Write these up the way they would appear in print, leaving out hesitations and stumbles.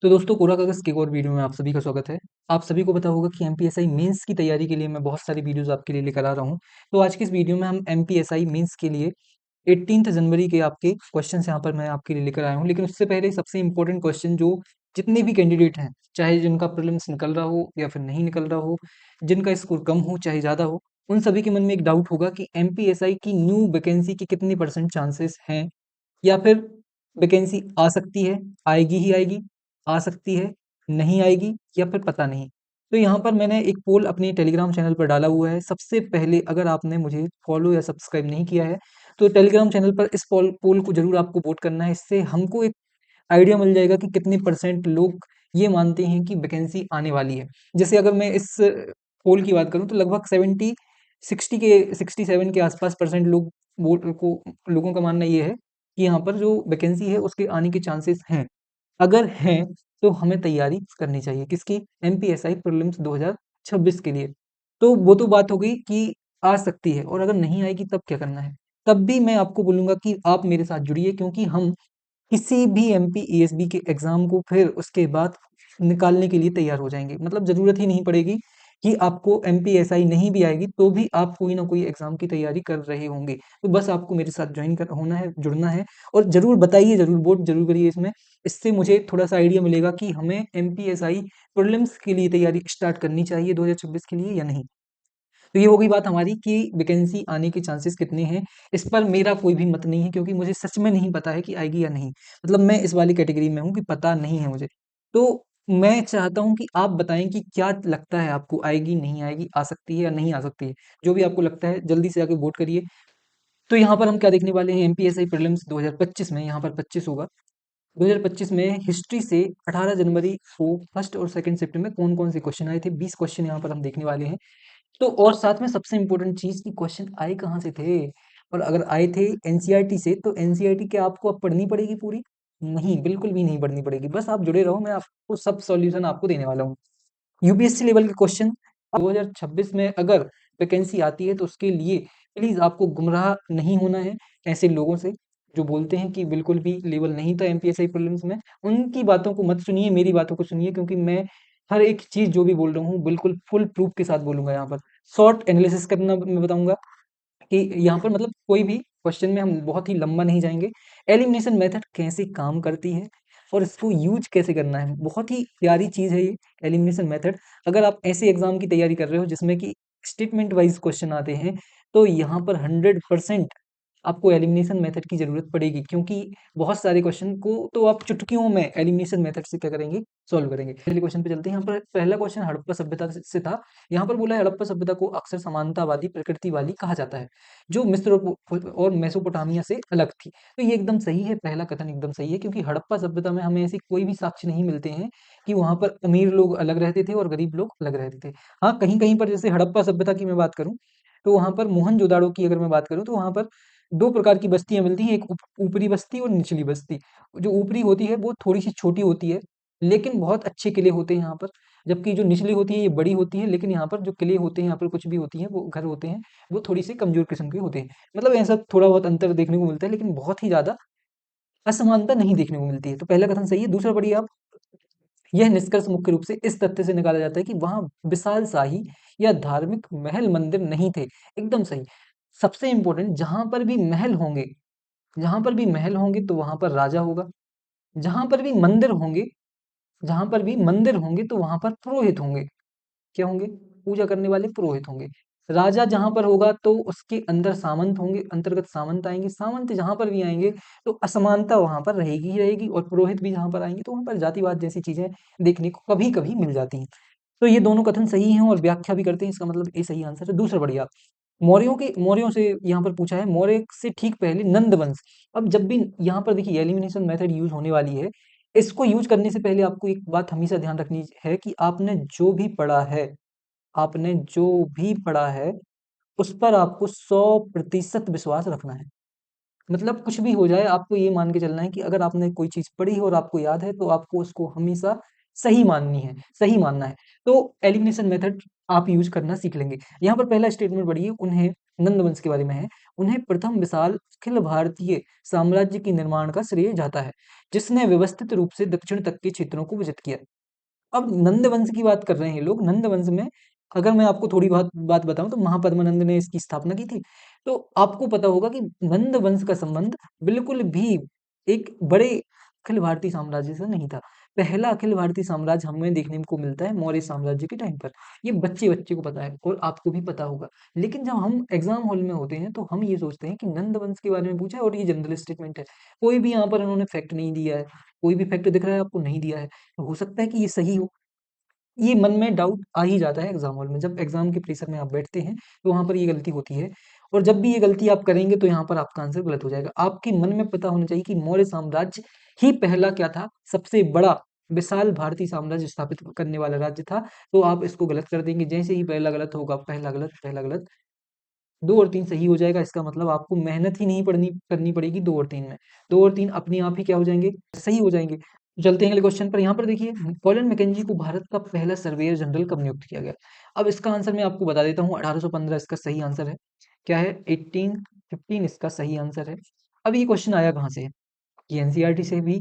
तो दोस्तों कोरा कागज़ की एक और वीडियो में आप सभी का स्वागत है। आप सभी को पता होगा कि एमपीएसआई मेंस की तैयारी के लिए मैं बहुत सारी वीडियोज़ आपके लिए लेकर आ रहा हूँ। तो आज की इस वीडियो में हम एमपीएसआई मेंस के लिए 18th जनवरी के आपके क्वेश्चंस यहाँ पर मैं आपके लिए लेकर आया हूँ। लेकिन उससे पहले सबसे इम्पोर्टेंट क्वेश्चन जो जितने भी कैंडिडेट हैं, चाहे जिनका प्रीलिम्स निकल रहा हो या फिर नहीं निकल रहा हो, जिनका स्कोर कम हो चाहे ज़्यादा हो, उन सभी के मन में एक डाउट होगा कि एमपीएसआई की न्यू वैकेंसी के कितने % चांसेस हैं या फिर वैकेंसी आ सकती है, आएगी ही आएगी, आ सकती है, नहीं आएगी या फिर पता नहीं। तो यहाँ पर मैंने एक पोल अपने टेलीग्राम चैनल पर डाला हुआ है। सबसे पहले अगर आपने मुझे फॉलो या सब्सक्राइब नहीं किया है, तो टेलीग्राम चैनल पर इस पोल पोल को ज़रूर आपको वोट करना है। इससे हमको एक आइडिया मिल जाएगा कि कितने % लोग ये मानते हैं कि वैकेंसी आने वाली है। जैसे अगर मैं इस पोल की बात करूँ तो लगभग 67 के आसपास % लोगों का मानना ये है कि यहाँ पर जो वैकेंसी है उसके आने के चांसेस हैं। अगर हैं तो हमें तैयारी करनी चाहिए किसकी? एमपीएसआई प्रीलिम्स 2026 के लिए। तो वो तो बात हो गई कि आ सकती है और अगर नहीं आएगी तब क्या करना है? तब भी मैं आपको बोलूँगा कि आप मेरे साथ जुड़िए क्योंकि हम किसी भी एमपी ईएसबी के एग्ज़ाम को फिर उसके बाद निकालने के लिए तैयार हो जाएँगे। मतलब ज़रूरत ही नहीं पड़ेगी कि आपको एमपीएसआई नहीं भी आएगी तो भी आप कोई ना कोई एग्ज़ाम की तैयारी कर रहे होंगे। तो बस आपको मेरे साथ जॉइन कर होना है, जुड़ना है और ज़रूर बताइए, ज़रूर वोट ज़रूर करिए इसमें। इससे मुझे थोड़ा-सा आइडिया मिलेगा कि हमें एमपीएसआई प्रीलिम्स के लिए तैयारी स्टार्ट करनी चाहिए 2026 के लिए या नहीं। तो ये हो गई बात हमारी कि वैकेंसी आने के चांसेस कितने हैं। इस पर मेरा कोई भी मत नहीं है क्योंकि मुझे सच में नहीं पता है कि आएगी या नहीं। मतलब मैं इस वाली कैटेगरी में हूँ कि पता नहीं है मुझे। तो मैं चाहता हूँ कि आप बताएँ कि क्या लगता है आपको आएगी, नहीं आएगी, आ सकती है या नहीं आ सकती है? जो भी आपको लगता है जल्दी से आके वोट करिए। तो यहाँ पर हम क्या देखने वाले हैं एमपीएसआई प्रीलिम्स 2025 में यहाँ पर 25 होगा। 2025 में हिस्ट्री से 18 जनवरी को फर्स्ट और सेकंड शिफ्ट में कौन-कौन से क्वेश्चन आए थे, 20 क्वेश्चन यहाँ पर हम देखने वाले हैं। तो और साथ में सबसे इम्पोर्टेंट चीज़ कि क्वेश्चन आए कहाँ से थे? और अगर आए थे एनसीईआरटी से, तो एनसीईआरटी क्या आपको अब पढ़नी पड़ेगी पूरी? नहीं, बिल्कुल भी नहीं पढ़नी पड़ेगी। बस आप जुड़े रहो, मैं आपको सब सॉल्यूशन आपको देने वाला हूँ। यूपीएससी लेवल के क्वेश्चन 2026 में अगर वैकेंसी आती है, तो उसके लिए प्लीज़ आपको गुमराह नहीं होना है ऐसे लोगों से, जो बोलते हैं कि बिल्कुल भी लेवल नहीं था एमपीएससी प्रीलिम्स में। उनकी बातों को मत सुनिए, मेरी बातों को सुनिए क्योंकि मैं हर एक चीज़ जो भी बोल रहा हूँ, बिल्कुल फुल प्रूफ के साथ बोलूँगा यहाँ पर। शॉर्ट एनालिसिस करना मैं बताऊँगा कि यहाँ पर मतलब कोई भी क्वेश्चन में हम बहुत ही लंबा नहीं जाएँगे। एलिमिनेशन मेथड कैसे काम करती है और इसको यूज़ कैसे करना है, बहुत ही प्यारी चीज़ है ये एलिमिनेशन मेथड। अगर आप ऐसे एग्ज़ाम की तैयारी कर रहे हो जिसमें कि स्टेटमेंट वाइज़ क्वेश्चन आते हैं, तो यहाँ पर 100% आपको एलिमिनेशन मेथड की ज़रूरत पड़ेगी क्योंकि बहुत सारे क्वेश्चन को तो आप चुटकियों में एलिमिनेशन मेथड से क्या करेंगे, सॉल्व करेंगे। पहले क्वेश्चन पे चलते हैं। यहाँ पर पहला क्वेश्चन हड़प्पा सभ्यता से था। यहाँ पर बोला है हड़प्पा सभ्यता को अक्सर समानतावादी प्रकृति वाली कहा जाता है, जो मिस्र और मेसोपोटामिया से अलग थी। तो ये एकदम सही है, पहला कथन एकदम सही है क्योंकि हड़प्पा सभ्यता में हमें ऐसे कोई भी साक्ष्य नहीं मिलते हैं कि वहाँ पर अमीर लोग अलग रहते थे और गरीब लोग अलग रहते थे। हाँ, कहीं-कहीं पर जैसे हड़प्पा सभ्यता की मैं बात करूँ, तो वहाँ पर मोहनजोदाड़ो की अगर मैं बात करूँ, तो वहाँ पर 2 प्रकार की बस्तियाँ मिलती हैं, एक ऊपरी बस्ती और निचली बस्ती। जो ऊपरी होती है वो थोड़ी-सी छोटी होती है, लेकिन बहुत अच्छे किले होते हैं यहाँ पर। जबकि जो निचली होती है ये बड़ी होती है, लेकिन यहाँ पर जो किले होते हैं, यहाँ पर कुछ भी होती हैं, वो घर होते हैं, वो थोड़ी-सी कमज़ोर किस्म के होते हैं। मतलब ऐसा थोड़ा बहुत अंतर देखने को मिलता है, लेकिन बहुत ही ज़्यादा असमानता नहीं देखने को मिलती है। तो पहला कथन सही है। दूसरा पढ़िए आप, यह निष्कर्ष मुख्य रूप से इस तथ्य से निकाला जाता है कि वहाँ विशाल शाही या धार्मिक महल मंदिर नहीं थे। एकदम सही। सबसे इम्पोर्टेंट, जहाँ पर भी महल होंगे तो वहाँ पर राजा होगा। जहाँ पर भी मंदिर होंगे जहाँ पर भी मंदिर होंगे तो वहाँ पर पुरोहित होंगे। क्या होंगे? पूजा करने वाले पुरोहित होंगे। राजा जहाँ पर होगा तो उसके अंदर सामंत होंगे, अंतर्गत सामंत आएँगे। सामंत जहाँ पर भी आएँगे तो असमानता वहाँ पर रहेगी ही रहेगी और पुरोहित भी जहाँ पर आएँगे तो वहाँ पर जातिवाद जैसी चीज़ें देखने को कभी-कभी मिल जाती हैं। तो ये दोनों कथन सही हैं और व्याख्या भी करते हैं, इसका मतलब ये सही आंसर है। दूसरा बढ़िए आप, मौर्यों से यहाँ पर पूछा है, मौर्य से ठीक पहले नंद वंश। अब जब भी यहाँ पर देखिए एलिमिनेशन मेथड यूज़ होने वाली है, इसको यूज़ करने से पहले आपको एक बात हमेशा ध्यान रखनी है कि आपने जो भी पढ़ा है, उस पर आपको 100% विश्वास रखना है। मतलब कुछ भी हो जाए, आपको ये मान के चलना है कि अगर आपने कोई चीज़ पढ़ी है और आपको याद है, तो आपको उसको हमेशा सही मानना है। तो एलिमिनेशन मेथड आप यूज़ करना सीख लेंगे। यहाँ पर पहला स्टेटमेंट पढ़िए, उन्हें नंद वंश के बारे में है, उन्हें प्रथम विशाल अखिल भारतीय साम्राज्य के निर्माण का श्रेय जाता है, जिसने व्यवस्थित रूप से दक्षिण तक के क्षेत्रों को विजित किया। अब नंद वंश की बात कर रहे हैं लोग। नंद वंश में अगर मैं आपको थोड़ी बहुत बात बताऊं तो महापद्मानंद ने इसकी स्थापना की थी। तो आपको पता होगा कि नंद वंश का संबंध बिल्कुल भी एक बड़े अखिल भारतीय साम्राज्य से नहीं था। पहला अखिल भारतीय साम्राज्य हमें देखने को मिलता है मौर्य साम्राज्य के टाइम पर। ये बच्चे बच्चे को पता है और आपको भी पता होगा। लेकिन जब हम एग्जाम हॉल में होते हैं तो हम ये सोचते हैं कि नंद वंश के बारे में पूछा है और ये जनरल स्टेटमेंट है। कोई भी यहाँ पर इन्होंने फैक्ट नहीं दिया है। कोई भी फैक्ट दिख रहा है आपको नहीं दिया है। हो सकता है कि ये सही हो। ये मन में डाउट आ ही जाता है एग्जाम हॉल में। जब एग्जाम के प्रेशर में आप बैठते हैं तो वहां पर ये गलती होती है। और जब भी ये गलती आप करेंगे तो यहाँ पर आपका आंसर गलत हो जाएगा। आपके मन में पता होना चाहिए कि मौर्य साम्राज्य ही पहला क्या था, सबसे बड़ा विशाल भारतीय साम्राज्य स्थापित करने वाला राज्य था। तो आप इसको गलत कर देंगे। जैसे ही पहला गलत होगा, पहला गलत, पहला गलत, 2 और 3 सही हो जाएगा। इसका मतलब आपको मेहनत ही नहीं पड़नी करनी पड़ेगी 2 और 3 में। 2 और 3 अपने आप ही क्या हो जाएंगे, सही हो जाएंगे। चलते हैं अगले क्वेश्चन पर। यहाँ पर देखिए, कॉलिन मैकेंजी को भारत का पहला सर्वेयर जनरल कब नियुक्त किया गया। अब इसका आंसर मैं आपको बता देता हूँ। 1815 इसका सही आंसर है। क्या है, 1815 इसका सही आंसर है। अब ये क्वेश्चन आया कहाँ से है? ये एनसीईआरटी से भी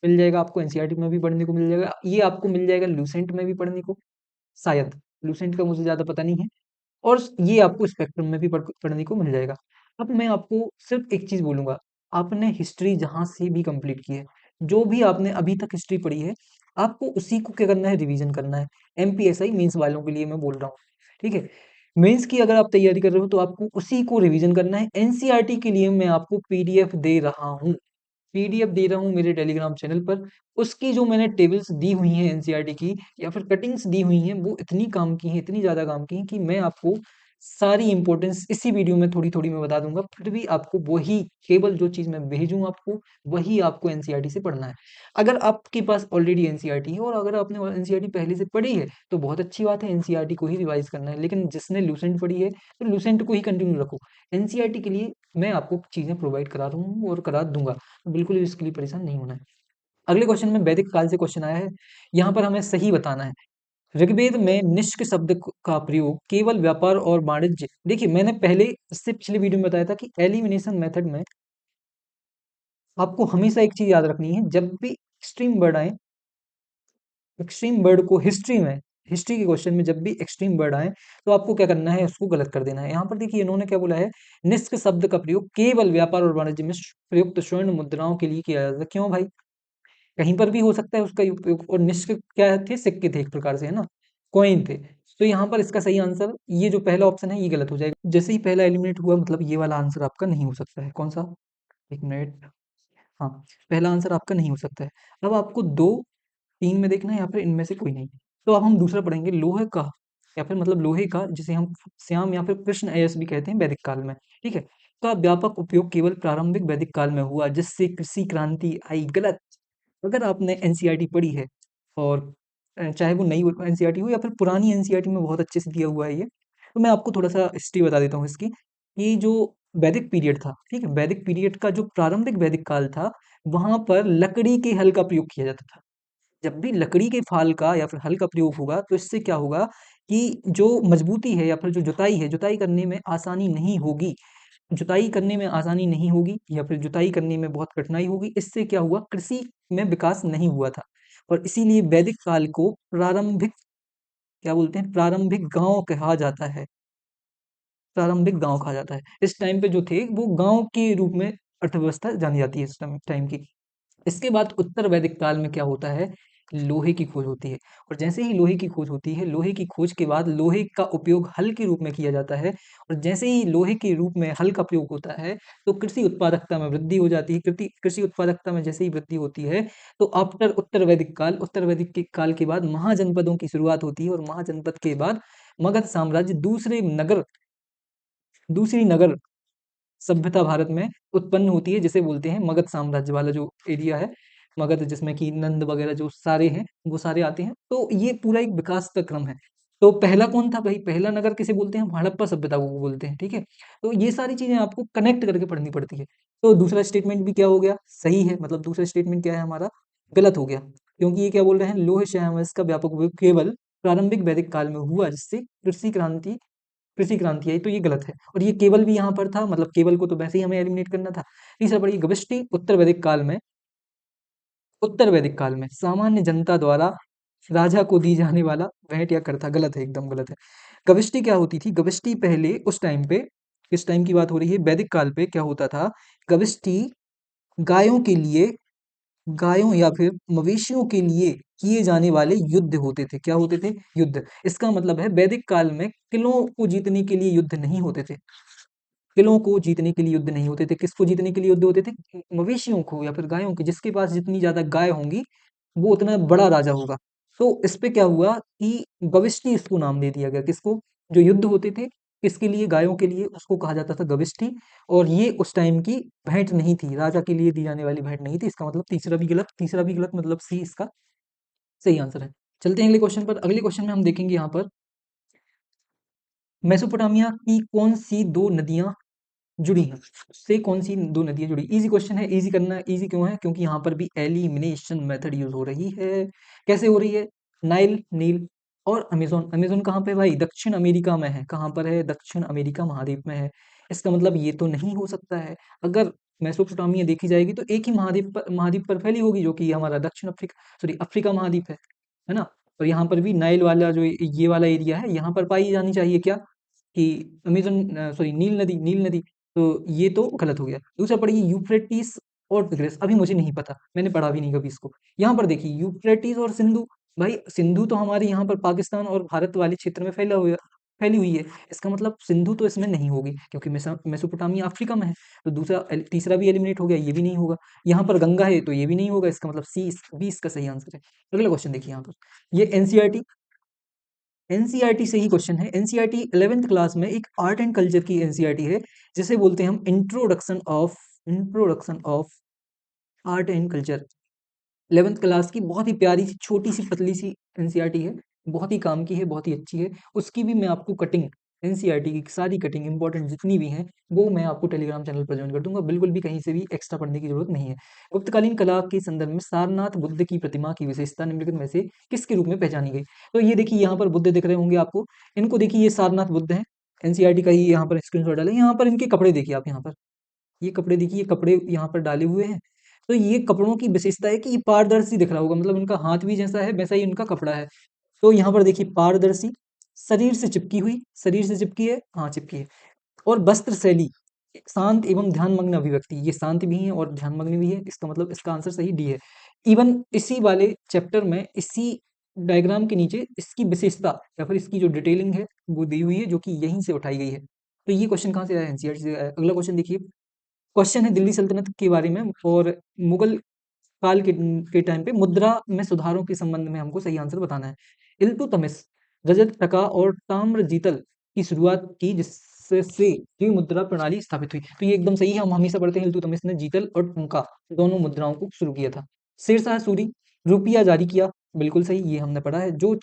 मिल जाएगा आपको, एनसीईआरटी में भी पढ़ने को मिल जाएगा। ये आपको मिल जाएगा लूसेंट में भी पढ़ने को, शायद। लूसेंट का मुझे ज्यादा पता नहीं है। और ये आपको स्पेक्ट्रम में भी पढ़ने को मिल जाएगा। अब मैं आपको सिर्फ एक चीज बोलूंगा। आपने हिस्ट्री जहां से भी कंप्लीट की है, जो भी आपने अभी तक हिस्ट्री पढ़ी है, आपको उसी को क्या करना है, रिवीजन करना है। एमपीएसआई मेंस वालों के लिए मैं बोल रहा हूँ, ठीक है। मेंस की अगर आप तैयारी कर रहे हो तो आपको उसी को रिवीजन करना है। एनसीईआरटी के लिए मैं आपको पीडीएफ दे रहा हूँ, पीडीएफ दे रहा हूँ मेरे टेलीग्राम चैनल पर। उसकी जो मैंने टेबल्स दी हुई हैं एनसीईआरटी की, या फिर कटिंग्स दी हुई हैं, वो इतनी काम की हैं, इतनी ज्यादा काम की हैं कि मैं आपको सारी इंपॉर्टेंस इसी वीडियो में थोड़ी थोड़ी मैं बता दूंगा। फिर भी आपको वही, केवल जो चीज मैं भेजूं आपको, वही आपको एनसीईआरटी से पढ़ना है। अगर आपके पास ऑलरेडी एनसीईआरटी है और अगर आपने एनसीईआरटी पहले से पढ़ी है तो बहुत अच्छी बात है, एनसीईआरटी को ही रिवाइज करना है। लेकिन जिसने लूसेंट पढ़ी है तो लूसेंट को ही कंटिन्यू रखो। एनसीईआरटी के लिए मैं आपको चीजें प्रोवाइड करा रहा हूँ और करा दूंगा। बिल्कुल भी इसके लिए परेशान नहीं होना है। अगले क्वेश्चन में वैदिक काल से क्वेश्चन आया है। यहाँ पर हमें सही बताना है। ऋग्वेद में निष्क शब्द का प्रयोग केवल व्यापार और वाणिज्य। देखिए, मैंने पहले इससे पिछले वीडियो में बताया था कि एलिमिनेशन मेथड में आपको हमेशा एक चीज याद रखनी है। जब भी एक्सट्रीम वर्ड आए, एक्सट्रीम वर्ड को हिस्ट्री में, हिस्ट्री के क्वेश्चन में जब भी एक्सट्रीम वर्ड आए तो आपको क्या करना है, उसको गलत कर देना है। यहाँ पर देखिए इन्होंने क्या बोला है, निष्क शब्द का प्रयोग केवल व्यापार और वाणिज्य में प्रयुक्त स्वर्ण मुद्राओं के लिए किया जाता है। क्यों भाई? कहीं पर भी हो सकता है उसका उपयोग। और निष्क क्या थे, सिक्के थे एक प्रकार से, है ना, कॉइन थे। तो यहाँ पर इसका सही आंसर ये जो पहला ऑप्शन है ये गलत हो जाएगा। जैसे ही पहला एलिमिनेट हुआ मतलब ये वाला आंसर आपका नहीं हो सकता है। कौन सा, एक मिनट, हाँ, पहला आंसर आपका नहीं हो सकता है। अब आपको 2 3 में देखना है या फिर इनमें से कोई नहीं। तो अब हम दूसरा पढ़ेंगे, लोहे का, या फिर मतलब लोहे का जिसे हम श्याम या फिर कृष्ण अयस्क भी कहते हैं वैदिक काल में, ठीक है। का व्यापक उपयोग केवल प्रारंभिक वैदिक काल में हुआ जिससे कृषि क्रांति आई। गलत। अगर आपने एनसीईआरटी पढ़ी है और चाहे वो नई एनसीईआरटी हो या फिर पुरानी एनसीईआरटी में बहुत अच्छे से दिया हुआ है ये, तो मैं आपको थोड़ा सा हिस्ट्री बता देता हूँ इसकी। ये जो वैदिक पीरियड था, ठीक है, वैदिक पीरियड का जो प्रारंभिक वैदिक काल था, वहां पर लकड़ी के हल का प्रयोग किया जाता था। जब भी लकड़ी के फाल का या फिर हल का प्रयोग होगा तो इससे क्या होगा कि जो मजबूती है या फिर जो जुताई है, जुताई करने में आसानी नहीं होगी। जुताई करने में आसानी नहीं होगी या फिर जुताई करने में बहुत कठिनाई होगी। इससे क्या हुआ, कृषि में विकास नहीं हुआ था। और इसीलिए वैदिक काल को प्रारंभिक, क्या बोलते हैं, प्रारंभिक गांव कहा जाता है। प्रारंभिक गांव कहा जाता है। इस टाइम पे जो थे वो गांव के रूप में अर्थव्यवस्था जानी जाती है इस टाइम की। इसके बाद उत्तर वैदिक काल में क्या होता है, लोहे की खोज होती है। और जैसे ही लोहे की खोज होती है, लोहे की खोज के बाद लोहे का उपयोग हल के रूप में किया जाता है। और जैसे ही लोहे के रूप में हल का प्रयोग होता है तो कृषि उत्पादकता में वृद्धि हो जाती है। कृषि कृषि उत्पादकता में जैसे ही वृद्धि होती है तो आफ्टर उत्तर वैदिक काल, उत्तर वैदिक के काल के बाद महाजनपदों की शुरुआत होती है। और महाजनपद के बाद मगध साम्राज्य दूसरी नगर सभ्यता भारत में उत्पन्न होती है, जिसे बोलते हैं मगध साम्राज्य वाला जो एरिया है। मगध जिसमें कि नंद वगैरह जो सारे हैं वो सारे आते हैं। तो ये पूरा एक विकास का क्रम है। तो पहला कौन था भाई, पहला नगर किसे बोलते हैं, हड़प्पा सभ्यता को बोलते हैं, ठीक है। तो ये सारी चीजें आपको कनेक्ट करके पढ़नी पड़ती है। तो दूसरा स्टेटमेंट भी क्या हो गया, सही है। मतलब दूसरा स्टेटमेंट क्या है हमारा, गलत हो गया। क्योंकि ये क्या बोल रहे हैं, लोह श्याम इसका व्यापक उपयोग केवल प्रारंभिक वैदिक काल में हुआ जिससे कृषि क्रांति कृषि क्रांति आई, तो ये गलत है। और ये केवल भी यहाँ पर था, मतलब केवल को तो वैसे ही हमें एलिमिनेट करना था। तीसरा पढ़िए, गविष्टि उत्तर वैदिक काल में सामान्य जनता द्वारा राजा को दी जाने वाला भेंट या कर था। गलत है, एकदम गलत है। गविष्टि क्या होती थी? गविष्टि पहले उस टाइम पे, किस टाइम की बात हो रही है? वैदिक काल पे क्या होता था? गविष्टि गायों के लिए, गायों या फिर मवेशियों के लिए किए जाने वाले युद्ध होते थे। क्या होते थे? युद्ध। इसका मतलब है वैदिक काल में किलों को जीतने के लिए युद्ध नहीं होते थे। किलों को जीतने के लिए युद्ध नहीं होते थे। किसको जीतने के लिए युद्ध होते थे? मवेशियों को या फिर गायों के। जिसके पास जितनी ज्यादा गाय होंगी वो उतना बड़ा राजा होगा। तो इस पे क्या हुआ कि गविष्टि इसको नाम दे दिया गया। किसको? जो युद्ध होते थे किसके लिए? गायों के लिए, उसको कहा जाता था गविष्टि। और ये उस टाइम की भेंट नहीं थी, राजा के लिए दी जाने वाली भेंट नहीं थी। इसका मतलब तीसरा भी गलत, तीसरा भी गलत, मतलब सी इसका सही आंसर है। चलते हैं अगले क्वेश्चन पर। अगले क्वेश्चन में हम देखेंगे यहाँ पर मेसोपोटामिया की कौन सी दो नदियां जुड़ी हैं? उससे कौन सी दो नदियां जुड़ी? इजी क्वेश्चन है। इजी करना, इजी क्यों है? क्योंकि यहाँ पर भी एलिमिनेशन मेथड यूज हो रही है। कैसे हो रही है? नाइल, नील और अमेजोन। अमेजोन कहाँ पे भाई? दक्षिण अमेरिका में है। कहाँ पर है? दक्षिण अमेरिका महाद्वीप में है। इसका मतलब ये तो नहीं हो सकता है। अगर मेसोपोटामिया देखी जाएगी तो एक ही महाद्वीप पर फैली होगी, जो कि हमारा दक्षिण अफ्रीका, सॉरी अफ्रीका महाद्वीप है ना। और यहाँ पर भी नाइल वाला जो ये वाला एरिया है, यहाँ पर पाई जानी चाहिए क्या? कि अमेज़न, सॉरी नील नदी। तो ये तो गलत हो गया। दूसरा पढ़िए, यूफ्रेटिस और टिग्रिस। अभी मुझे नहीं पता, मैंने पढ़ा भी नहीं कभी इसको। यहाँ पर देखिए यूफ्रेटिस और सिंधु। भाई सिंधु तो हमारे यहाँ पर पाकिस्तान और भारत वाले क्षेत्र में फैली हुई है। इसका मतलब सिंधु तो इसमें नहीं होगी, क्योंकि मेसोपोटामिया अफ्रीका में है। तो तीसरा भी एलिमिनेट हो गया, ये भी नहीं होगा। यहाँ पर गंगा है तो ये भी नहीं होगा। इसका मतलब बी इसका सही आंसर है। अगला क्वेश्चन देखिए यहाँ पर, ये एनसीईआरटी से ही क्वेश्चन है। एनसीईआरटी 11th क्लास में एक आर्ट एंड कल्चर की एनसीईआरटी है, जिसे बोलते हैं हम introduction of art and culture. 11th class की बहुत ही प्यारी सी, छोटी सी, पतली सी एनसीईआरटी है। बहुत ही काम की है, बहुत ही अच्छी है। उसकी भी मैं आपको कटिंग, एनसीईआरटी की सारी कटिंग इंपॉर्टेंट जितनी भी हैं वो मैं आपको टेलीग्राम चैनल पर ज्वाइन कर दूंगा। बिल्कुल भी कहीं से भी एक्स्ट्रा पढ़ने की जरूरत नहीं है। गुप्तकालीन कला के संदर्भ में सारनाथ बुद्ध की प्रतिमा की विशेषता निम्नलिखित में से किसके रूप में पहचानी गई? तो ये देखिए यहाँ पर बुद्ध दिख रहे होंगे आपको। इनको देखिए, ये सारनाथ बुद्ध हैं। एनसीईआरटी का ही यहाँ पर स्क्रीनशॉट डालें। यहाँ पर इनके कपड़े देखिए आप। यहाँ पर ये कपड़े देखिए, ये कपड़े यहाँ पर डाले हुए हैं। तो ये कपड़ों की विशेषता है कि ये पारदर्शी दिख रहा होगा, मतलब उनका हाथ भी जैसा है वैसा ही उनका कपड़ा है। तो यहाँ पर देखिए पारदर्शी, शरीर से चिपकी है, हाँ चिपकी है। और वस्त्र शैली शांत एवं ध्यानमग्न अभिव्यक्ति, ये शांत भी है और ध्यानमग्न भी है। इसका मतलब इसका आंसर सही डी है। इवन इसी वाले चैप्टर में, इसी डायग्राम के नीचे इसकी विशेषता या फिर इसकी जो डिटेलिंग है वो दी हुई है, जो कि यहीं से उठाई गई है। तो ये क्वेश्चन कहाँ से आया? एनसीईआरटी से आया। अगला क्वेश्चन देखिए, क्वेश्चन है दिल्ली सल्तनत के बारे में और मुगल काल के टाइम पे मुद्रा में सुधारों के संबंध में हमको सही आंसर बताना है। इल्तुतमिश रजत, टका और ताम्र जीतल की शुरुआत की, जिससे ये मुद्रा प्रणाली स्थापित हुई। तो ये एकदम सही है। हम हमेशा पढ़ते हैं इल्तुतमिश ने जीतल और टंका दोनों मुद्राओं को शुरू किया था। शेरशाह सूरी रुपया जारी किया, बिल्कुल सही, ये हमने पढ़ा है। जो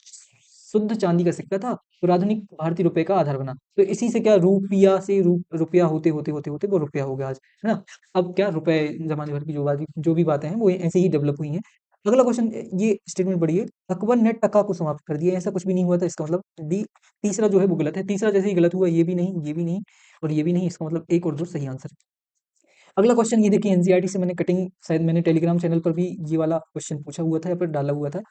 शुद्ध चांदी का सिक्का था तो आधुनिक भारतीय रुपए का आधार बना। तो इसी से क्या रुपया से रुपया होते होते होते होते वो रुपया हो गया आज, है ना। अब क्या रुपए जमाने भर की जो भी बातें हैं वो ऐसे ही डेवलप हुई हैं। अगला क्वेश्चन, ये स्टेटमेंट पढ़िए, अकबर ने टका को समाप्त कर दिया, ऐसा कुछ भी नहीं हुआ था। इसका मतलब डी, तीसरा जो है वो गलत है। तीसरा जैसे ही गलत हुआ, ये भी नहीं, ये भी नहीं और ये भी नहीं। इसका मतलब एक और दो सही आंसर है। अगला क्वेश्चन ये देखिए, एनसीईआरटी से मैंने कटिंग, शायद मैंने टेलीग्राम चैनल पर भी ये वाला क्वेश्चन पूछा हुआ था या फिर डाला हुआ था।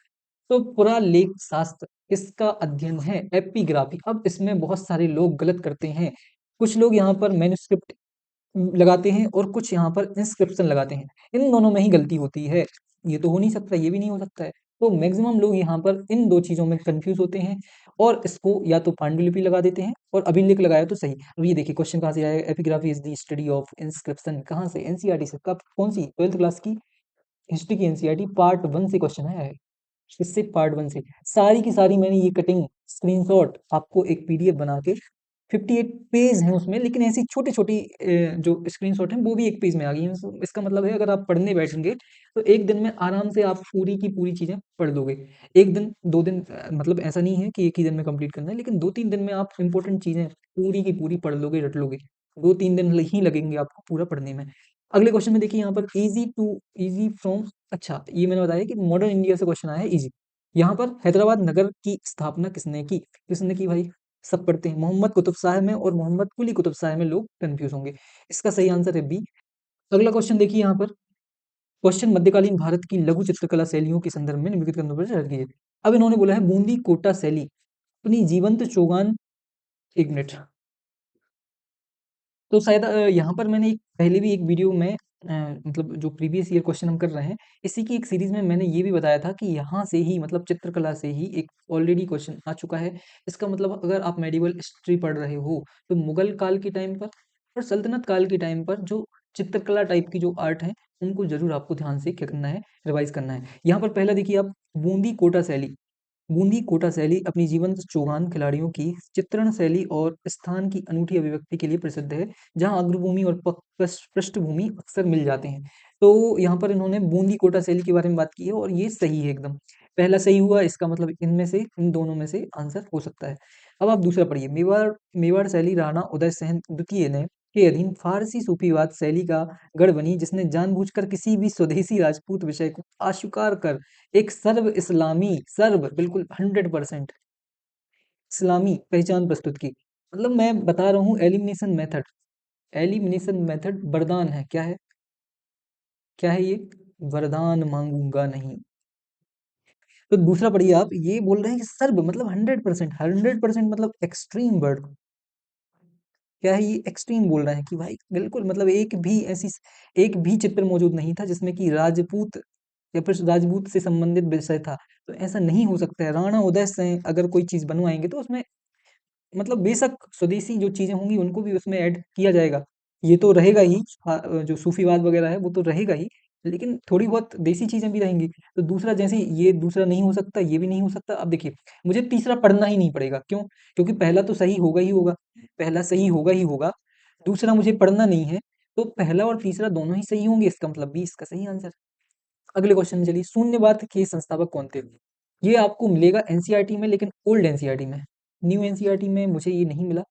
तो पुरालेख शास्त्र इसका अध्ययन है एपिग्राफी। अब इसमें बहुत सारे लोग गलत करते हैं। कुछ लोग यहाँ पर मैन्युस्क्रिप्ट लगाते हैं और कुछ यहाँ पर इंस्क्रिप्शन लगाते हैं। इन दोनों में ही गलती होती है। ये तो हो नहीं सकता, ये भी नहीं हो सकता है। तो मैक्सिमम लोग यहाँ पर इन दो चीजों में कंफ्यूज होते हैं और इसको या तो पांडुलिपि लगा देते हैं और अभिलेख लगाया तो सही। अब ये देखिए क्वेश्चन कहाँ से आया? Epigraphy is the study of inscription. कहाँ से? एनसीईआरटी से। कब? कौन सी? 12th क्लास की हिस्ट्री की एनसीईआरटी पार्ट 1 से क्वेश्चन आया है। इससे पार्ट 1 से सारी की सारी मैंने ये कटिंग स्क्रीनशॉट आपको एक पीडीएफ बना के, 58 पेज हैं उसमें, लेकिन ऐसी छोटी छोटी जो स्क्रीनशॉट हैं वो भी एक पेज में आ गई हैं। इसका मतलब है अगर आप पढ़ने बैठेंगे तो एक दिन में आराम से आप पूरी की पूरी चीजें पढ़ लोगे। एक दिन, 2 दिन, मतलब ऐसा नहीं है कि एक ही दिन में कंप्लीट करना है, लेकिन 2-3 दिन में आप इंपॉर्टेंट चीजें पूरी की पूरी पढ़ लोगे, रट लोगे। 2-3 दिन ही लगेंगे आपको पूरा पढ़ने में। अगले क्वेश्चन में देखिए यहाँ पर, इजी टू इजी फ्रॉम, अच्छा ये मैंने बताया कि मॉडर्न इंडिया से क्वेश्चन आया है इजी। यहाँ पर हैदराबाद नगर की स्थापना किसने की? किसने की भाई? सब पढ़ते हैं। मोहम्मद कुतुब शाह में और मोहम्मद कुली कुतुब शाह में लोग कंफ्यूज होंगे। इसका सही आंसर है बी। अगला क्वेश्चन देखिए यहाँ पर। क्वेश्चन मध्यकालीन भारत की लघु चित्रकला शैलियों के संदर्भ में निम्नलिखित कथनों पर चर्चा कीजिए। अब इन्होंने बोला है बूंदी कोटा शैली अपनी जीवंत चौगान। एक मिनट। तो शायद यहाँ पर मैंने एक पहले भी एक वीडियो में मतलब जो प्रीवियस ईयर क्वेश्चन हम कर रहे हैं, इसी की एक सीरीज में मैंने ये भी बताया था कि यहाँ से ही मतलब चित्रकला से ही एक ऑलरेडी क्वेश्चन आ चुका है। इसका मतलब अगर आप मेडिवल हिस्ट्री पढ़ रहे हो तो मुगल काल के टाइम पर और सल्तनत काल के टाइम पर जो चित्रकला टाइप की जो आर्ट है उनको जरूर आपको ध्यान से क्या करना है, रिवाइज करना है। यहाँ पर पहला देखिए आप, बूंदी कोटा शैली। बूंदी कोटा शैली अपनी जीवंत चौगान खिलाड़ियों की चित्रण शैली और स्थान की अनूठी अभिव्यक्ति के लिए प्रसिद्ध है, जहां अग्रभूमि और पृष्ठभूमि अक्सर मिल जाते हैं। तो यहाँ पर इन्होंने बूंदी कोटा शैली के बारे में बात की है और ये सही है एकदम। पहला सही हुआ, इसका मतलब इनमें से इन दोनों में से आंसर हो सकता है। अब आप दूसरा पढ़िए। मेवाड़ मेवाड़ शैली राणा उदय सेन द्वितीय ने के अधीन फारसी सूफीवाद शैली का गढ़ बनी, जिसने जानबूझकर किसी भी स्वदेशी राजपूत विषय को अस्वीकार कर एक सर्व बिल्कुल 100% इस्लामी पहचान प्रस्तुत की। मतलब मैं बता रहा हूँ एलिमिनेशन मेथड वरदान है। क्या है, क्या है ये? वरदान मांगूंगा नहीं। तो दूसरा पढ़िए आप, ये बोल रहे हैं कि सर्व मतलब 100%, 100% मतलब एक्सट्रीम वर्ड। क्या है ये? एक्सट्रीम बोल रहे हैं कि भाई बिल्कुल मतलब एक भी चित्र मौजूद नहीं था जिसमें कि राजपूत या फिर राजपूत से संबंधित विषय था। तो ऐसा नहीं हो सकता है। राणा उदय से अगर कोई चीज बनवाएंगे तो उसमें मतलब बेशक स्वदेशी जो चीजें होंगी उनको भी उसमें ऐड किया जाएगा। ये तो रहेगा ही, जो सूफीवाद वगैरह है वो तो रहेगा ही, लेकिन थोड़ी बहुत देसी चीजें भी रहेंगी। तो दूसरा, जैसे ये दूसरा नहीं हो सकता, ये भी नहीं हो सकता। अब देखिए, मुझे तीसरा पढ़ना ही नहीं पड़ेगा। क्यों? क्योंकि पहला तो सही होगा ही होगा, पहला सही होगा ही होगा। दूसरा मुझे पढ़ना नहीं है, तो पहला और तीसरा दोनों ही सही होंगे, इसका मतलब भी इसका सही आंसर। अगले क्वेश्चन में चलिए। शून्यवाद के संस्थापक कौन थे? ये आपको मिलेगा एनसीईआरटी में, लेकिन ओल्ड एनसीईआरटी में। न्यू एनसीईआरटी में मुझे ये नहीं मिला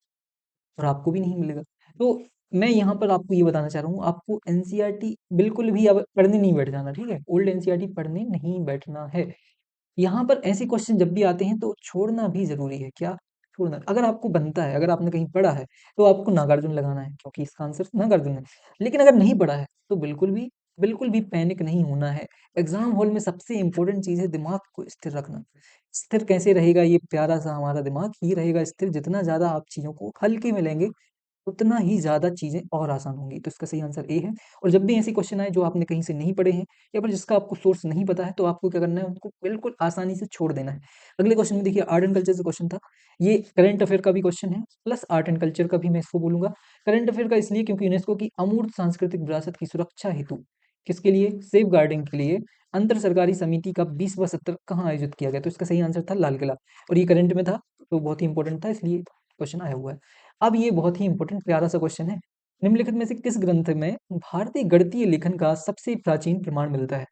और आपको भी नहीं मिलेगा। तो मैं यहाँ पर आपको ये बताना चाह रहा हूँ, आपको एनसीईआरटी बिल्कुल भी अब पढ़ने नहीं बैठ जाना, ठीक है? ओल्ड एनसीईआरटी पढ़ने नहीं बैठना है। यहाँ पर ऐसे क्वेश्चन जब भी आते हैं तो छोड़ना भी जरूरी है। क्या छोड़ना? अगर आपको बनता है, अगर आपने कहीं पढ़ा है तो आपको नागार्जुन लगाना है, क्योंकि इसका आंसर नागार्जुन है। लेकिन अगर नहीं पढ़ा है तो बिल्कुल भी पैनिक नहीं होना है। एग्जाम हॉल में सबसे इंपॉर्टेंट चीज है दिमाग को स्थिर रखना। स्थिर कैसे रहेगा ये प्यारा सा हमारा दिमाग? ये रहेगा स्थिर जितना ज्यादा आप चीजों को हल्के में लेंगे, उतना ही ज़्यादा चीज़ें और आसान होंगी। तो इसका सही आंसर ए है। और जब भी ऐसे क्वेश्चन आए जो आपने कहीं से नहीं पढ़े हैं या फिर जिसका आपको सोर्स नहीं पता है, तो आपको क्या करना है, उनको बिल्कुल आसानी से छोड़ देना है। अगले क्वेश्चन में देखिए, आर्ट एंड कल्चर से क्वेश्चन था। ये करंट अफेयर का भी क्वेश्चन है प्लस आर्ट एंड कल्चर का भी मैं इसको बोलूंगा। करंट अफेयर का इसलिए क्योंकि यूनेस्को की अमूर्त सांस्कृतिक विरासत की सुरक्षा हेतु, किसके लिए? सेफ गार्डिंग के लिए अंतर सरकारी समिति का 20वां सत्र कहाँ आयोजित किया गया? तो इसका सही आंसर था लाल किला। और ये करंट में था तो बहुत ही इंपॉर्टेंट था, इसलिए क्वेश्चन आया हुआ है। अब ये बहुत ही इंपॉर्टेंट प्यारा सा क्वेश्चन है। निम्नलिखित में से किस ग्रंथ में भारतीय गणितीय लेखन का सबसे प्राचीन प्रमाण मिलता है?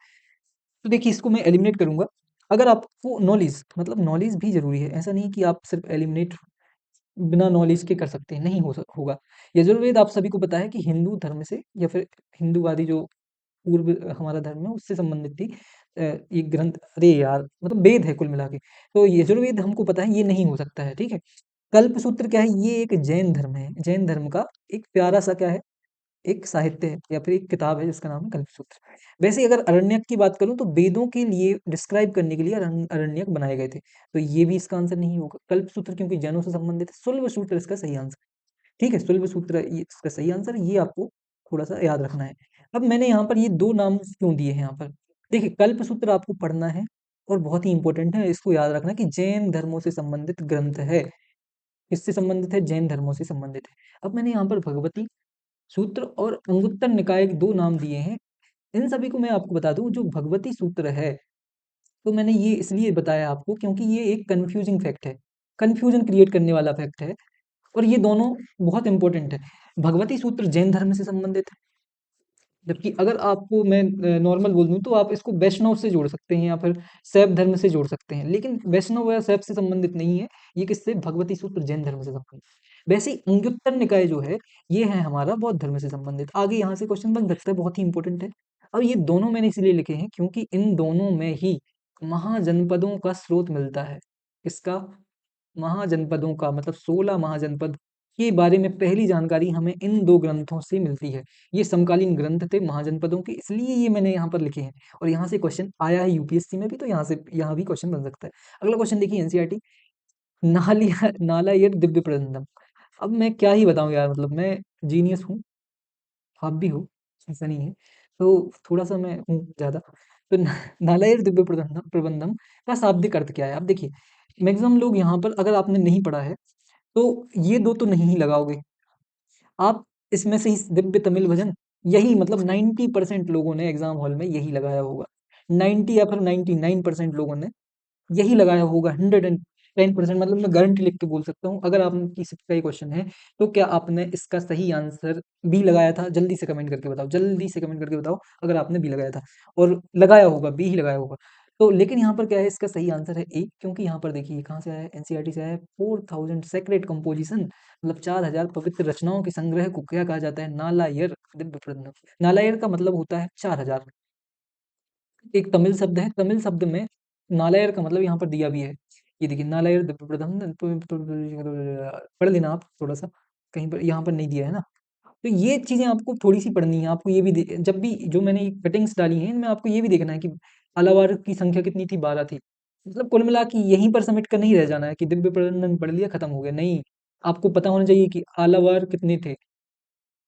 तो देखिए, इसको मैं एलिमिनेट करूंगा। अगर आपको नॉलेज, मतलब नॉलेज भी जरूरी है, ऐसा नहीं कि आप सिर्फ एलिमिनेट बिना नॉलेज के कर सकते हैं, नहीं होगा। यजुर्वेद आप सभी को पता है कि हिंदू धर्म से या फिर हिंदूवादी जो पूर्व हमारा धर्म है उससे संबंधित थी। ये ग्रंथ, अरे यार मतलब वेद है कुल मिला के। तो यजुर्वेद हमको पता है, ये नहीं हो सकता है, ठीक है। कल्पसूत्र क्या है? ये एक जैन धर्म है। जैन धर्म का एक प्यारा सा क्या है, एक साहित्य है या फिर एक किताब है जिसका नाम है कल्पसूत्र। वैसे अगर अरण्यक की बात करूं तो वेदों के लिए डिस्क्राइब करने के लिए अरण्यक बनाए गए थे। तो ये भी इसका आंसर नहीं होगा कल्पसूत्र, क्योंकि जैनों से संबंधित है। शुल्ब सूत्र इसका सही आंसर, ठीक है। शुल्ब सूत्र ये इसका सही आंसर, ये आपको थोड़ा सा याद रखना है। अब मैंने यहाँ पर ये दो नाम क्यों दिए हैं यहाँ पर? देखिए, कल्पसूत्र आपको पढ़ना है और बहुत ही इंपॉर्टेंट है, इसको याद रखना कि जैन धर्मों से संबंधित ग्रंथ है। किससे संबंधित है? जैन धर्मों से संबंधित है। अब मैंने यहाँ पर भगवती सूत्र और अंगुत्तर निकाय के दो नाम दिए हैं। इन सभी को मैं आपको बता दूं, जो भगवती सूत्र है, तो मैंने ये इसलिए बताया आपको क्योंकि ये एक कंफ्यूजिंग फैक्ट है, कंफ्यूजन क्रिएट करने वाला फैक्ट है। और ये दोनों बहुत इंपॉर्टेंट है। भगवती सूत्र जैन धर्म से संबंधित है, जबकि अगर आपको मैं नॉर्मल बोल दूं तो आप इसको वैष्णव से जोड़ सकते हैं या फिर शैव धर्म से जोड़ सकते हैं, लेकिन वैष्णव या शैव से संबंधित नहीं है। ये किससे? भगवती सूत्र जैन धर्म से संबंधित। वैसे ही अंगुत्तर निकाय जो है, ये है हमारा बौद्ध धर्म से संबंधित। आगे यहाँ से क्वेश्चन बन सकता है, बहुत ही इंपॉर्टेंट है। अब ये दोनों मैंने इसलिए लिखे हैं क्योंकि इन दोनों में ही महाजनपदों का स्रोत मिलता है। किसका? महाजनपदों का मतलब 16 महाजनपद के बारे में पहली जानकारी हमें इन 2 ग्रंथों से मिलती है। ये समकालीन ग्रंथ थे महाजनपदों के, इसलिए ये मैंने यहाँ पर लिखे हैं और यहाँ से क्वेश्चन आया है यूपीएससी में भी, तो यहाँ भी क्वेश्चन बन सकता है। अगला क्वेश्चन देखिए एनसीईआरटी, नालायर दिव्य प्रबंधम। अब मैं क्या ही बताऊँ यार, मतलब मैं जीनियस हूँ, आप भी हो, ऐसा नहीं है। तो थोड़ा-सा मैं हूँ ज़्यादा। तो नालायर दिव्य प्रबंधम प्रबंधम का शाब्दिक अर्थ क्या है? अब देखिए, मैक्सिमम लोग यहाँ पर अगर आपने नहीं पढ़ा है, तो ये 2 तो नहीं ही लगाओगे। आप इसमें से ही दिव्य तमिल भजन, यही मतलब 90% लोगों ने एग्ज़ाम हॉल में यही लगाया होगा। 90 या फिर 99% लोगों ने यही लगाया होगा। 110% मतलब मैं गारंटी लिख के बोल सकता हूँ। अगर आपकी सिर्फ का ये क्वेश्चन है, तो क्या आपने इसका सही आंसर बी लगाया था? जल्दी से कमेंट करके बताओ, जल्दी से कमेंट करके बताओ अगर आपने बी लगाया था और लगाया होगा, बी ही लगाया होगा। तो लेकिन यहाँ पर क्या है, इसका सही आंसर है ए, क्योंकि यहाँ पर देखिए कहाँ से आया है, एनसीईआरटी से आया है। 4000 सेक्रेड कंपोजिशन, मतलब 4000 पवित्र रचनाओं के संग्रह को क्या कहा जाता है? नालायर दिव्य प्रबंधम। नालायर का मतलब होता है 4000। एक तमिल शब्द है, तमिल शब्द में नालायर का मतलब यहाँ पर दिया भी है। ये देखिए नालायर पढ़ लेना आप थोड़ा-सा, कहीं पर यहाँ पर नहीं दिया है ना। तो ये चीज़ें आपको थोड़ी-सी पढ़नी है, आपको ये भी दे जब भी जो मैंने कटिंग्स डाली हैं, इनमें आपको ये भी देखना है कि आलावार की संख्या कितनी थी? 12 थी। मतलब कुल मिला के यहीं पर समेट कर नहीं रह जाना है कि दिव्य प्रबंधन पढ़ लिया, खत्म हो गया, नहीं। आपको पता होना चाहिए कि आलावार कितने थे,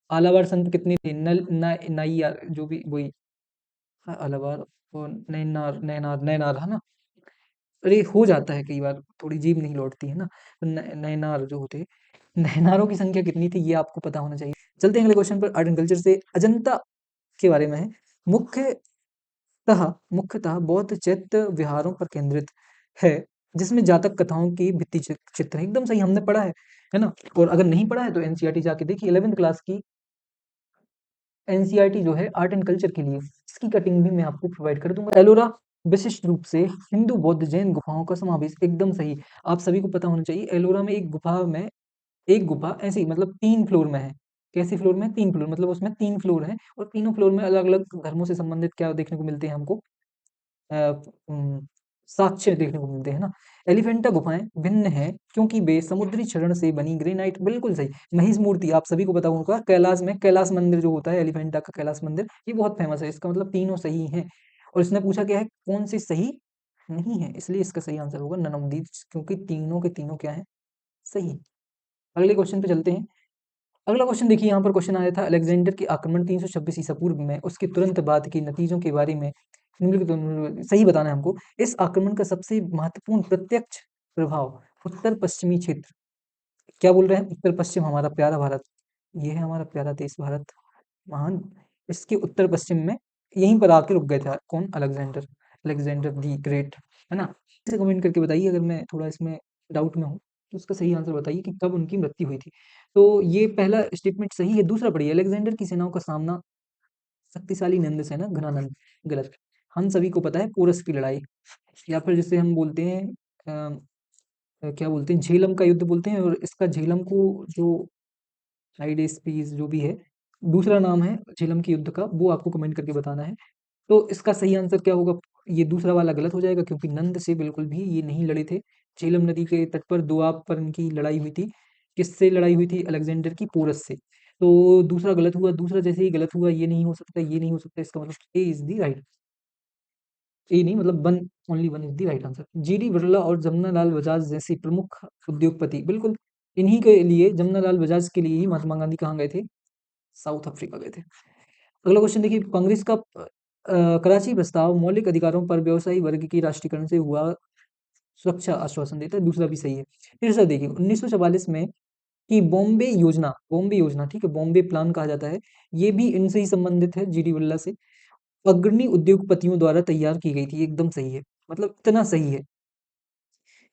आलावार संत कितने थे, नल ना नाइयार जो भी वही आलावार और नैनार नैनार नैनार, है ना? अरे हो जाता है कई बार, थोड़ी जीभ नहीं लौटती है ना, तो नैनार जो होते, नैनारों की संख्या कितनी थी ये आपको पता होना चाहिए। चलते हैं अगले क्वेश्चन पर, आर्ट एंड कल्चर से अजंता के बारे में है। मुख्यतः बौद्ध चैत्य विहारों पर केंद्रित है, जिसमें जातक कथाओं की भित्ति चित्र है। एकदम सही, हमने पढ़ा है ना? और अगर नहीं पढ़ा है तो एनसीईआरटी जाके देखिए, 11th क्लास की एनसीईआरटी जो है आर्ट एंड कल्चर के लिए, इसकी कटिंग भी मैं आपको प्रोवाइड कर दूंगा। एलोरा विशिष्ट रूप से हिंदू बौद्ध जैन गुफाओं का समावेश, एकदम सही। आप सभी को पता होना चाहिए, एलोरा में एक गुफा ऐसे ही मतलब 3 फ्लोर में है। कैसी फ्लोर में? 3 फ्लोर, मतलब उसमें 3 फ्लोर हैं और तीनों फ्लोर में अलग-अलग धर्मों से संबंधित क्या देखने को मिलते हैं हमको? अ, साक्ष्य देखने को मिलते हैं ना। एलिफेंटा गुफाएं भिन्न हैं क्योंकि वे समुद्री क्षरण से बनी ग्रेनाइट, बिल्कुल सही। महेश मूर्ति आप सभी को पता होगा, कैलाश में कैलाश मंदिर जो होता है, एलिफेंटा का कैलाश मंदिर, ये बहुत फेमस है। इसका मतलब तीनों सही हैं। और इसने पूछा क्या है, कौन से सही नहीं है, इसलिए इसका सही आंसर होगा नन ऑफ दीज, क्योंकि तीनों के तीनों क्या है? सही। अगले क्वेश्चन पे चलते हैं। अगला क्वेश्चन देखिए, यहाँ पर क्वेश्चन आया था, अलेक्जेंडर के आक्रमण 326 ईसा पूर्व में उसके तुरंत बाद के नतीजों के बारे में सही बताना है हमको। इस आक्रमण का सबसे महत्वपूर्ण प्रत्यक्ष प्रभाव उत्तर पश्चिमी क्षेत्र, क्या बोल रहे हैं? उत्तर पश्चिम हमारा प्यारा भारत, ये है हमारा प्यारा देश भारत महान, इसके उत्तर पश्चिम में यहीं पर आके रुक गए थे कौन? अलेक्जेंडर, अलेक्जेंडर दी ग्रेट, है ना? इसे कमेंट करके बताइए अगर मैं थोड़ा इसमें डाउट में हूँ, तो उसका सही आंसर बताइए कि कब उनकी मृत्यु हुई थी। तो ये पहला स्टेटमेंट सही है। दूसरा पढ़िए, अलेक्जेंडर की सेनाओं का सामना शक्तिशाली नंद सेना घनानंद, गलत। हम सभी को पता है पोरस की लड़ाई, या फिर जिसे हम बोलते हैं क्या बोलते हैं, झेलम का युद्ध बोलते हैं, और इसका झेलम को जो हाइडेस पीस जो भी है, दूसरा नाम है झेलम के युद्ध का, वो आपको कमेंट करके बताना है। तो इसका सही आंसर क्या होगा? ये दूसरा वाला गलत हो जाएगा, क्योंकि नंद से बिल्कुल भी ये नहीं लड़े थे। झेलम नदी के तट पर दोआब पर इनकी लड़ाई हुई थी। किससे लड़ाई हुई थी? अलेक्जेंडर की पोरस से। तो दूसरा गलत हुआ, दूसरा जैसे ही गलत हुआ, ये नहीं हो सकता, ये नहीं हो सकता, इसका मतलब ए इज द राइट, ए नहीं मतलब one, only one is the right answer. GD Birla और जमनालाल बजाज जैसे प्रमुख उद्योगपति, बिल्कुल इन्हीं के लिए, जमनालाल बजाज के लिए ही महात्मा गांधी कहाँ गए थे? साउथ अफ्रीका गए थे। अगला क्वेश्चन देखिए, कांग्रेस का कराची प्रस्ताव मौलिक अधिकारों पर व्यवसायी वर्ग की राष्ट्रीयकरण से हुआ सुरक्षा आश्वासन देता है, दूसरा भी सही है। फिर सर देखिए 1944 में कि बॉम्बे योजना, ठीक है, बॉम्बे प्लान कहा जाता है, ये भी इनसे ही संबंधित है, जीडी बिरला से। अग्रणी उद्योगपतियों द्वारा तैयार की गई थी, एकदम सही है, मतलब इतना सही है।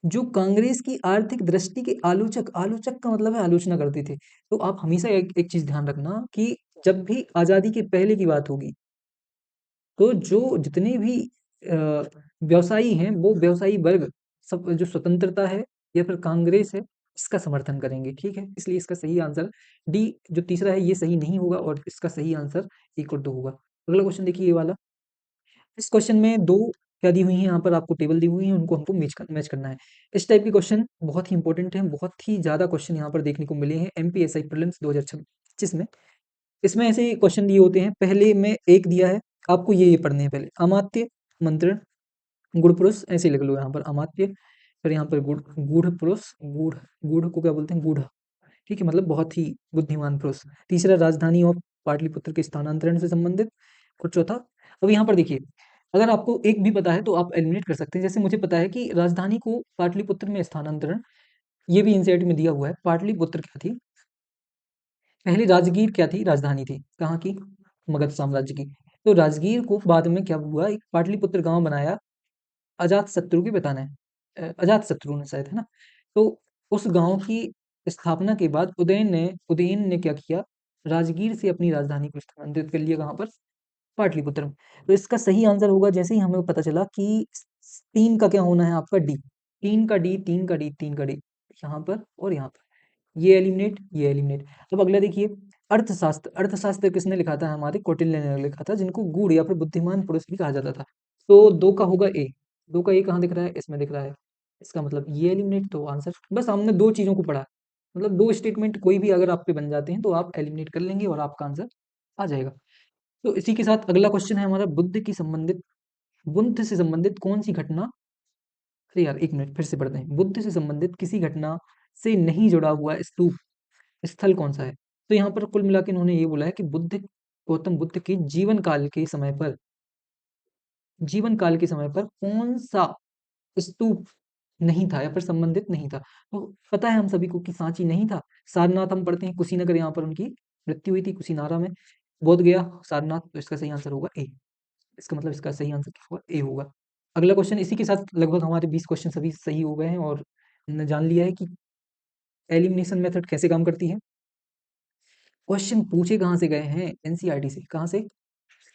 जो कांग्रेस की आर्थिक दृष्टि के आलोचक, आलोचक का मतलब है आलोचना करते थे। तो आप हमेशा एक चीज ध्यान रखना कि जब भी आजादी के पहले की बात होगी, तो जो जितने भी व्यवसायी हैं, वो व्यवसायी वर्ग सब जो स्वतंत्रता है या फिर कांग्रेस है, इसका समर्थन करेंगे, ठीक है? इसलिए इसका सही आंसर डी जो तीसरा है, ये सही नहीं होगा और इसका सही आंसर 1 और 2 होगा। अगला क्वेश्चन देखिए ये वाला। इस क्वेश्चन में 2 क्या दी हुई है, यहाँ पर आपको टेबल दी हुई है, उनको हमको मैच करना है। इस टाइप के क्वेश्चन बहुत ही इंपॉर्टेंट हैं, बहुत ही ज़्यादा क्वेश्चन यहाँ पर देखने को मिले हैं एमपीएसआई प्रीलिम्स 2025 में। इसमें ऐसे क्वेश्चन दिए होते हैं, पहले में एक दिया है, आपको ये पढ़ने हैं पहले, अमात्य, मंत्रण, गुड़ पुरुष, ऐसे लिख लो यहाँ पर अमात्य, फिर यहाँ पर गूढ़ पुरुष, गूढ़ को क्या बोलते हैं, गूढ़, ठीक है, मतलब बहुत ही बुद्धिमान पुरुष। तीसरा राजधानी और पाटलिपुत्र के स्थानांतरण से संबंधित, और चौथा, अब यहाँ पर देखिए, अगर आपको एक भी पता है तो आप एलिमिनेट कर सकते हैं। जैसे मुझे पता है कि राजधानी को पाटलिपुत्र में स्थानांतरण, ये भी एनसीईआरटी में दिया हुआ है। पाटलिपुत्र क्या थी, पहले राजगीर क्या थी, राजधानी थी, कहाँ की, मगध साम्राज्य की। तो राजगीर को बाद में क्या हुआ, एक पाटलिपुत्र गांव बनाया, अजात शत्रु के पिता ने, अजात शत्रु ने शायद, है ना। तो उस गांव की स्थापना के बाद उदयन ने क्या किया, राजगीर से अपनी राजधानी को स्थानांतरित कर लिया, कहाँ पर, पाटलिपुत्र में। तो इसका सही आंसर होगा, जैसे ही हमें पता चला कि 3 का क्या होना है आपका, डी, 3 का डी, 3 का डी, 3 का डी, यहाँ पर और यहाँ पर, ये एलिमिनेट, ये एलिमिनेट। अब अगला देखिए, अर्थशास्त्र, अर्थशास्त्र किसने लिखा था, हमारे कौटिल्य ने लिखा था, जिनको गूढ़ या फिर बुद्धिमान पुरुष भी कहा जाता था। तो 2 का होगा ए, 2 का ए कहाँ दिख रहा है, इसमें दिख रहा है, इसका मतलब ये एलिमिनेट, तो आंसर, बस हमने 2 चीज़ों को पढ़ा, मतलब 2 स्टेटमेंट कोई भी अगर आप पे बन जाते हैं तो आप एलिमिनेट कर लेंगे और आपका आंसर आ जाएगा। तो इसी के साथ अगला क्वेश्चन है हमारा, बुद्ध से संबंधित कौन सी घटना, अरे यार एक मिनट फिर से पढ़ते हैं, बुद्ध से संबंधित किसी घटना से नहीं जुड़ा हुआ स्तूप स्थल कौन सा है। तो यहाँ पर कुल मिला के इन्होंने ये बोला है कि गौतम बुद्ध के जीवन काल के समय पर कौन सा स्तूप नहीं था या फिर संबंधित नहीं था। तो पता है हम सभी को कि सांची नहीं था, सारनाथ हम पढ़ते हैं, कुशीनगर, यहाँ पर उनकी मृत्यु हुई थी, कुशीनारा में, बोध गया, सारनाथ, तो इसका सही आंसर होगा ए। इसका मतलब इसका सही आंसर क्या होगा, ए होगा। अगला क्वेश्चन, इसी के साथ लगभग हमारे 20 क्वेश्चन सभी सही हो गए हैं और हमने जान लिया है कि एलिमिनेशन मेथड कैसे काम करती है। क्वेश्चन पूछे कहाँ से गए हैं, एनसीईआरटी से, कहाँ से,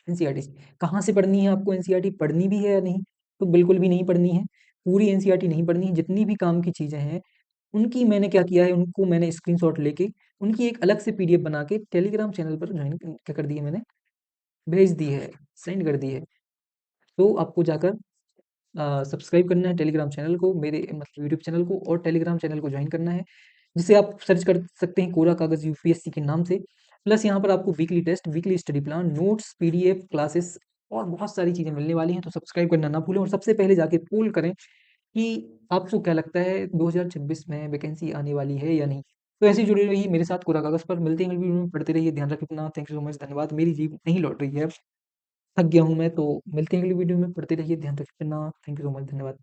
एनसीईआरटी से। कहाँ से पढ़नी है आपको एनसीईआरटी, पढ़नी भी है या नहीं, तो बिल्कुल भी नहीं पढ़नी है, पूरी एनसीईआरटी नहीं पढ़नी है। जितनी भी काम की चीजें हैं उनकी मैंने क्या किया है, उनको मैंने स्क्रीनशॉट लेके उनकी एक अलग से पीडीएफ बना के टेलीग्राम चैनल पर ज्वाइन क्या कर दी है मैंने, भेज दी है, सेंड कर दी है। तो आपको जाकर सब्सक्राइब करना है टेलीग्राम चैनल को, मेरे मतलब यूट्यूब चैनल को, और टेलीग्राम चैनल को ज्वाइन करना है, जिसे आप सर्च कर सकते हैं कोरा कागज यूपीएससी के नाम से। प्लस यहाँ पर आपको weekly test, weekly study plan, notes, PDF, classes और बहुत सारी चीज़ें मिलने वाली हैं। तो सब्सक्राइब करना ना भूलें और सबसे पहले जाके पोल करें कि आपको क्या लगता है 2026 में वैकेंसी आने वाली है या नहीं। तो ऐसे ही जुड़े रहिए मेरे साथ कोरा कागज पर, मिलते हैं अगली वीडियो में, पढ़ते रहिए, ध्यान रखें अपना, थैंक यू सो मच, धन्यवाद। मेरी जीभ नहीं लौट रही है, थक गया हूँ मैं, तो मिलते हैं अगली वीडियो में, पढ़ते रहिए, ध्यान रखें अपना, थैंक यू सो मच, धन्यवाद।